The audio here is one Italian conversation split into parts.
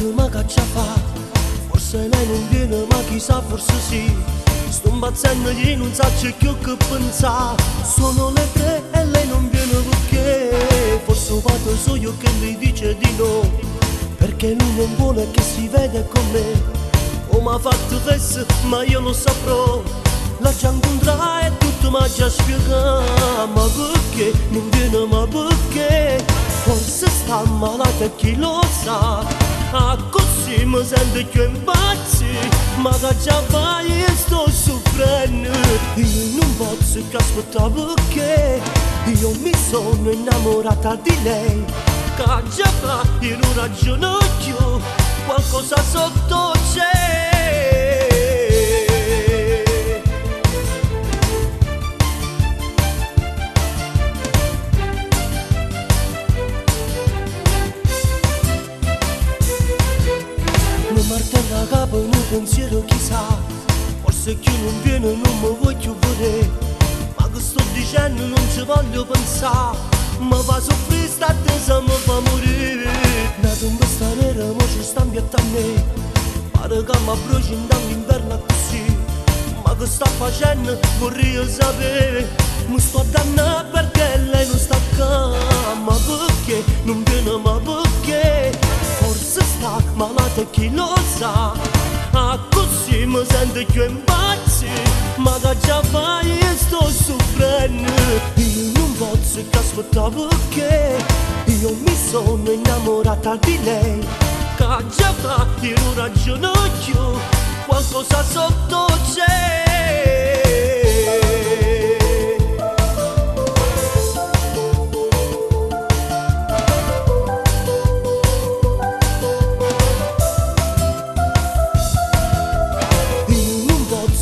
ma che ci fa? Forse lei non viene, ma chissà, forse sì. Sto impazzendo, io non so più che pensare. Sono le 3 e lei non viene perché forse ho fatto so io che mi dice di no, perché lui non vuole che si veda con me. O m'ha fatto festa, ma io lo saprò. La già incontrata e tutto mi ha già spiegato. Ma perché non viene, ma perché? Forse sta malata e chi lo sa. Ah, così mi sento più impazzito. Ma che già fai e sto soffrendo. Io non posso che aspettare perché io mi sono innamorata di lei. Che già fa, io non ragiono più, qualcosa sotto c'è. Mi martella capo in un pensiero chissà, forse chi non viene non mi voglio vedere. Ma che sto dicendo non ci voglio pensare, mi fa soffrire sta attesa, mi fa morire. Una tempesta nera mo ci sta inviatta a me, pare che mi bruci dall'inverno così. Ma che sta facendo vorrei sapere, mi sto dannando perché lei non sta qua. Ma perché non viene, ma perché? Forse sta malata e chi lo sa. Ah, così mi sento più impazzito. Ma che già fai e sto soffrendo. Io non posso che aspettare perché io mi sono innamorata di lei. Che già fa, io non ragiono più, qualcosa sotto c'è.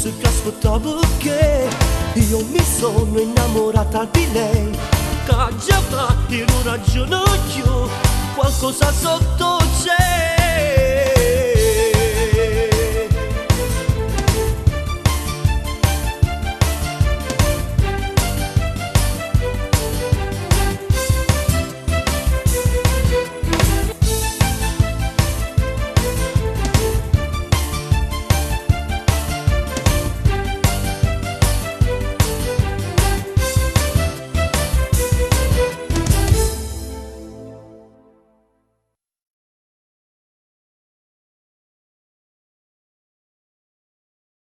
Che aspettare perché io mi sono innamorata di lei. Che già fa, io non ragiono più, qualcosa sotto c'è.